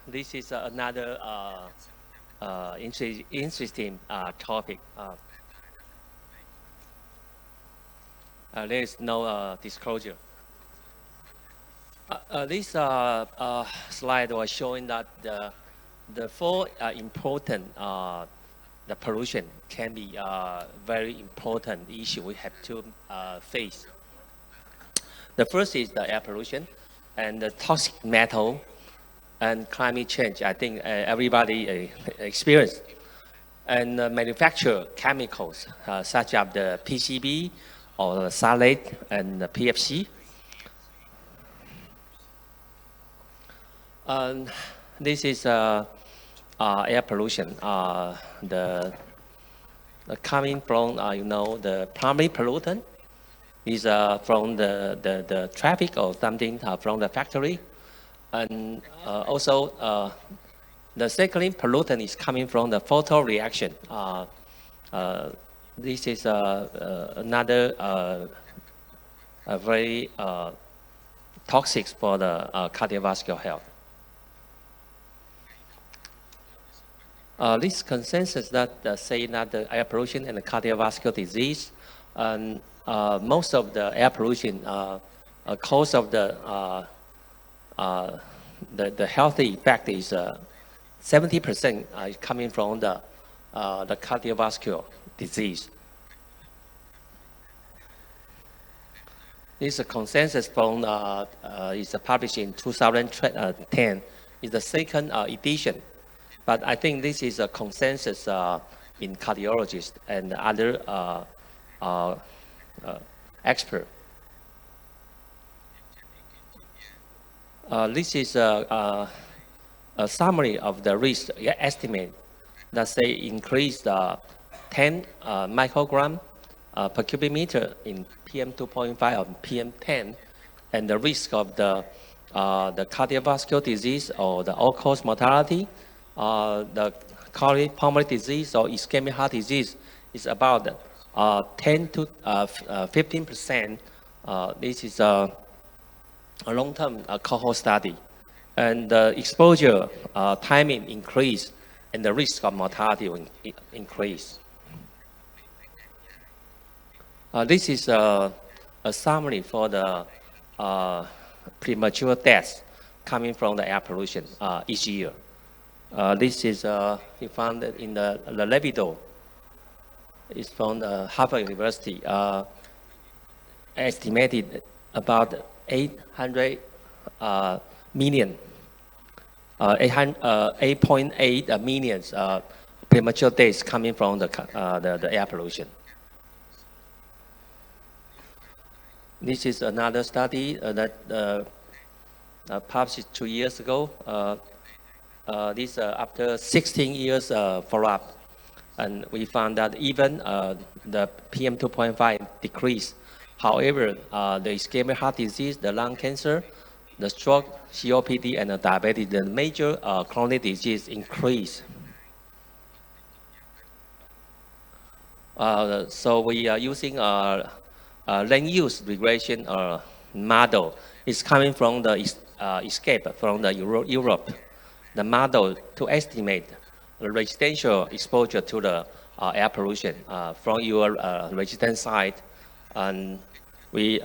This is another interesting topic. There is no disclosure. This slide was showing that the four important the pollution can be very important issue we have to face. The first is the air pollution and the toxic metal and climate change. I think everybody experienced. And manufacture chemicals such as the PCB or the phthalate and the PFC. This is air pollution. The coming from the primary pollutant is from the traffic or something from the factory, and also the second pollutant is coming from the photo reaction. This is another very toxic for the cardiovascular health. This consensus that say that the air pollution and the cardiovascular disease, and most of the air pollution cause of the healthy effect is 70% coming from the cardiovascular disease. This consensus from is published in 2010. Is the second edition. But I think this is a consensus in cardiologists and other experts. This is a summary of the risk estimate that say increase 10 microgram per cubic meter in PM 2.5 or PM 10, and the risk of the cardiovascular disease or the all-cause mortality, the coronary disease or ischemic heart disease is about 10 to 15%. This is a long-term cohort study, and the exposure timing increase, and the risk of mortality will increase. This is a summary for the premature deaths coming from the air pollution each year. This is we found in the Levido. It's from the Harvard University. Estimated about 800 million, 8.8 million premature deaths coming from the air pollution. This is another study that published 2 years ago. This after 16 years follow-up, and we found that even the PM 2.5 decreased. However, the ischemic heart disease, the lung cancer, the stroke, COPD, and the diabetes, the major chronic disease increase. So we are using land use regression model. It's coming from the escape from the Europe. The model to estimate the residential exposure to the air pollution from your resident site, and we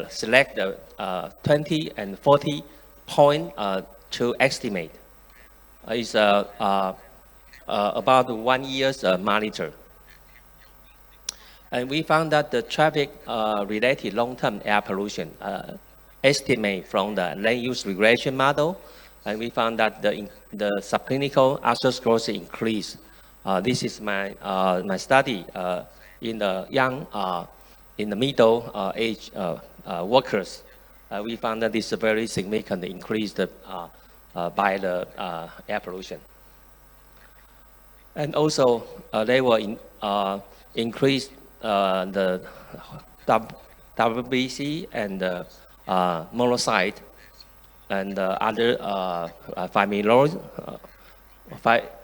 select the 20 and 40 point to estimate. It's about 1 year's monitor. And we found that the traffic related long-term air pollution estimate from the land use regression model, and we found that the subclinical atherosclerosis increase. This is my study in the young, in the middle age workers. We found that this is a very significant increase by the air pollution. And also they will increase the WBC and monocyte and other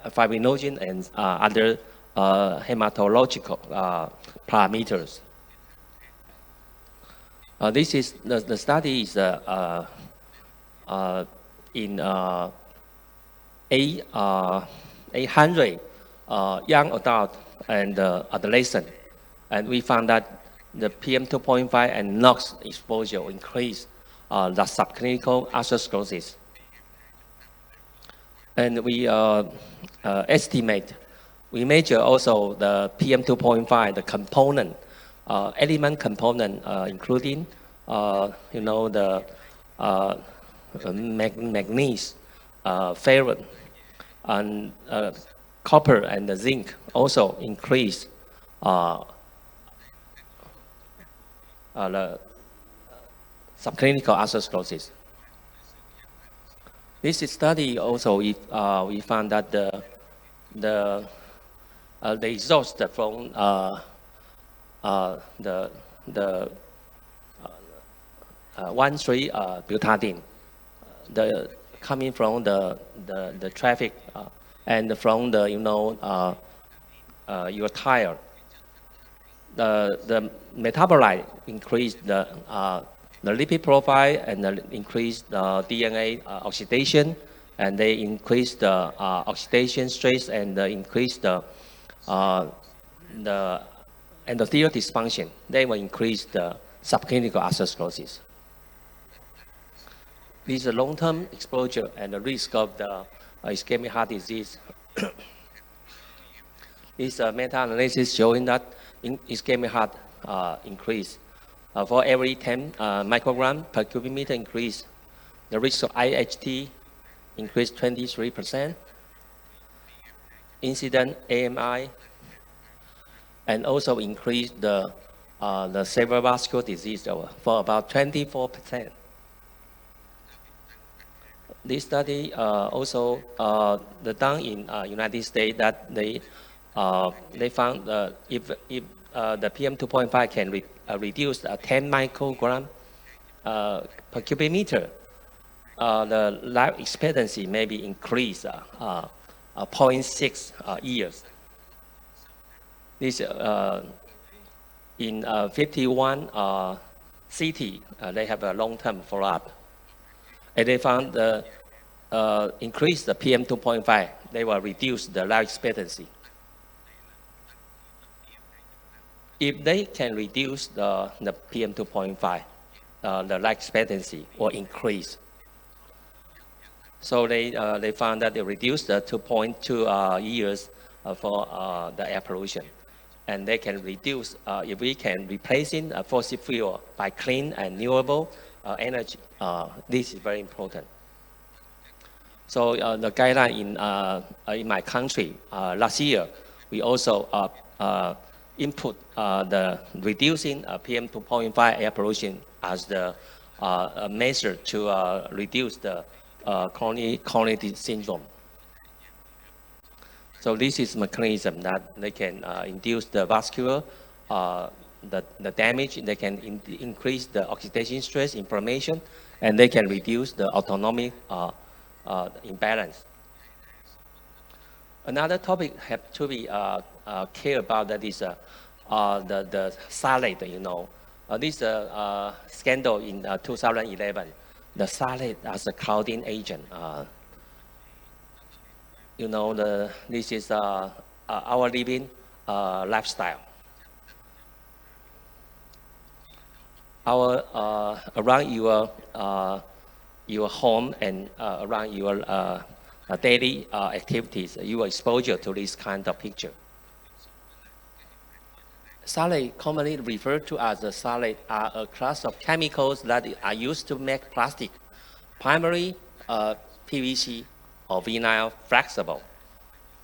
fibrinogen and other hematological parameters. This is the study is in 800 young adult and adolescent, and we found that the PM2.5 and NOx exposure increased the subclinical atherosclerosis. And we estimate, we measure also the PM2.5, the component, element component, including, the manganese, ferrous, and copper and the zinc also increase the subclinical atherosclerosis. This study also, we found that the exhaust from the 1,3-butadiene, the coming from the traffic and from the your tire, the metabolite increased the lipid profile and increase the DNA oxidation, and they increase the oxidation stress and increase the endothelial dysfunction. They will increase the subclinical atherosclerosis. This is a long-term exposure and the risk of the ischemic heart disease. This meta-analysis showing that ischemic heart increase. For every 10 microgram per cubic meter increase, the risk of IHT increased 23%. Incident AMI, and also increased the cerebrovascular disease for about 24%. This study also done in United States that they found if the PM2.5 can reduce 10 microgram per cubic meter, the life expectancy may be increased 0.6 years. This in 51 cities, they have a long-term follow-up, and they found the increase the PM2.5, they will reduce the life expectancy. If they can reduce the PM2.5, the life expectancy will increase. So they found that they reduced the 2.2 years for the air pollution. And they can reduce, if we can replace fossil fuel by clean and renewable energy, this is very important. So the guideline in my country, last year, we also input the reducing PM2.5 air pollution as the measure to reduce the chronic syndrome. So this is mechanism that they can induce the vascular, the damage, they can increase the oxidation stress, inflammation, and they can reduce the autonomic imbalance. Another topic have to be care about that is the phthalate, this scandal in 2011, the phthalate as a clouding agent. This is our living lifestyle. Around your home and around your daily activities, you are exposure to this kind of picture. Phthalate, commonly referred to as a phthalate, are a class of chemicals that are used to make plastic, primarily PVC or vinyl flexible,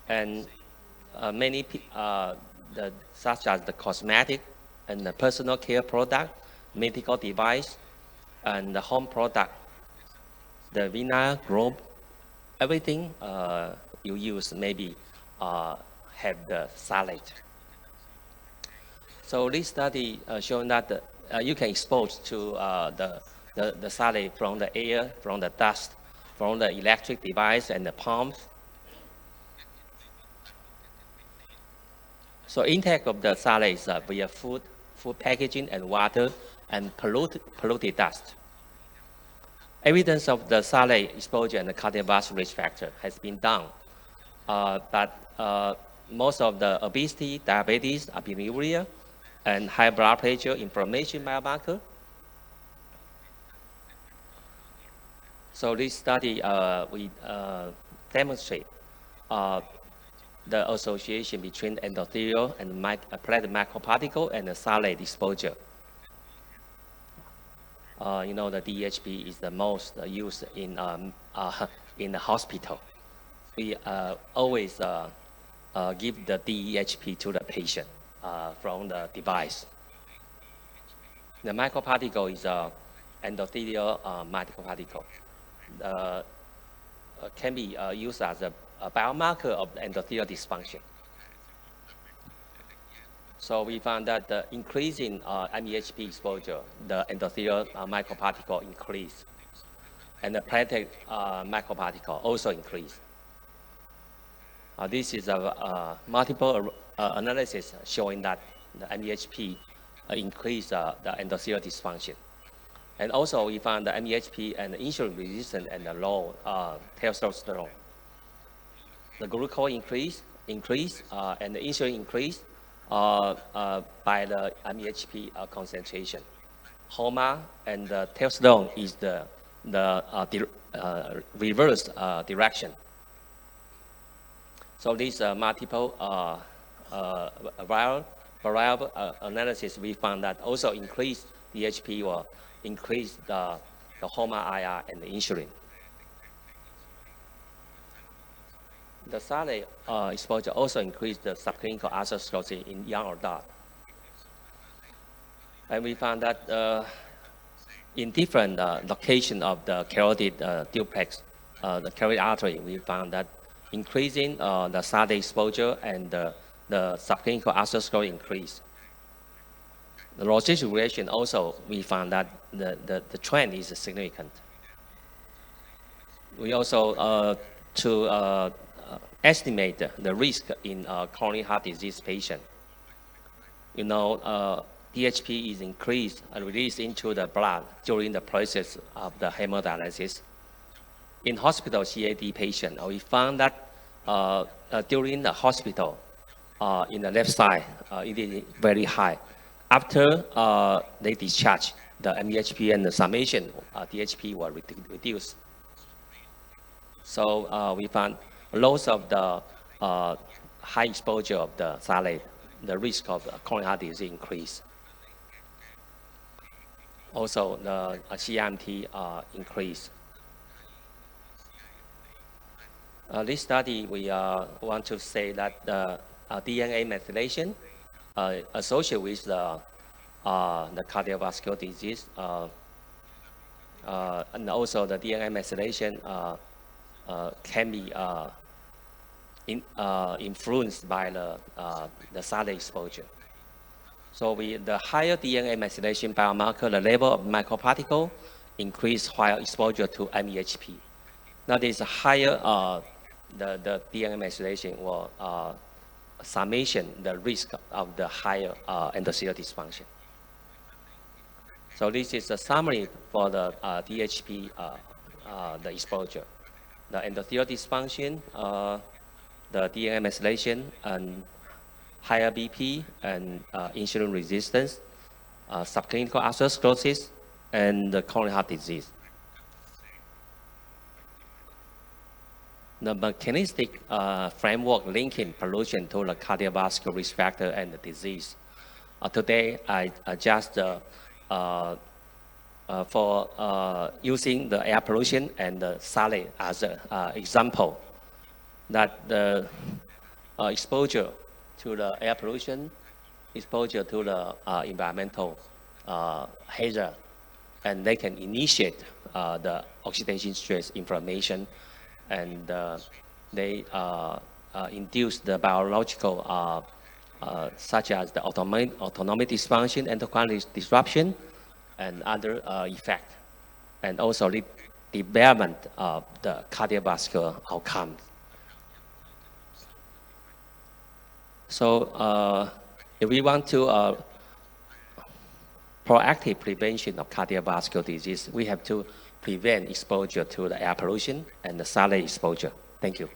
and many such as the cosmetic and the personal care product, medical device, and the home product, the vinyl globe, everything you use maybe have the phthalate. So this study showing that you can expose to the phthalate from the air, from the dust, from the electric device and the pumps. So intake of the phthalates via food packaging and water and polluted dust. Evidence of the phthalate exposure and the cardiovascular risk factor has been done, but most of the obesity, diabetes, albuminuria, and high blood pressure inflammation biomarker. So this study, we demonstrate the association between endothelial and platelet microparticle and the phthalate exposure. You know, the DHP is the most used in the hospital. We always give the DHP to the patient from the device. The microparticle is endothelial microparticle. Can be used as a biomarker of endothelial dysfunction. So we found that the increase in MEHP exposure, the endothelial microparticle increase, and the platelet microparticle also increase. This is a multiple analysis showing that the MEHP increase the endothelial dysfunction. And also we found the MEHP and the insulin resistance and the low testosterone. The glucose increase and the insulin increase by the MEHP concentration. HOMA and the testosterone is the reverse direction. So these multiple variable analysis, we found that also increase the DHP or increase the HOMA IR and the insulin. The phthalate exposure also increased the subclinical atherosclerosis in young adults. And we found that in different location of the carotid duplex, the carotid artery, we found that increasing the phthalate exposure and the subclinical atherosclerosis increase. The logistic relation also, we found that the trend is significant. We also, to estimate the risk in coronary heart disease patient. You know, DHP is increased and released into the blood during the process of the hemodialysis. In hospital CAD patient, we found that during the hospital, in the left side, it is very high. After they discharge, the MEHP and the summation DHP were reduced. So we found loss of the high exposure of the phthalate, the risk of coronary heart disease increase. Also, the CMT increase. This study, we want to say that the DNA methylation associated with the cardiovascular disease, and also the DNA methylation can be influenced by the phthalate exposure. So the higher DNA methylation biomarker, the level of microparticle increase while exposure to MEHP. Now there's a higher the DNA methylation or summation, the risk of the higher endothelial dysfunction. So this is a summary for the DHP, the exposure. The endothelial dysfunction, the DNA methylation, and higher BP, and insulin resistance, subclinical atherosclerosis, and the coronary heart disease. The mechanistic framework linking pollution to the cardiovascular risk factor and the disease. Today, I just for using the air pollution and the phthalate as an example, that the exposure to the air pollution, exposure to the environmental hazard, and they can initiate the oxidation stress inflammation, and they induce the biological such as the autonomic dysfunction, endocrine disruption, and other effects, and also the development of the cardiovascular outcomes. So if we want to proactive prevention of cardiovascular disease, we have to prevent exposure to the air pollution and the solid exposure. Thank you.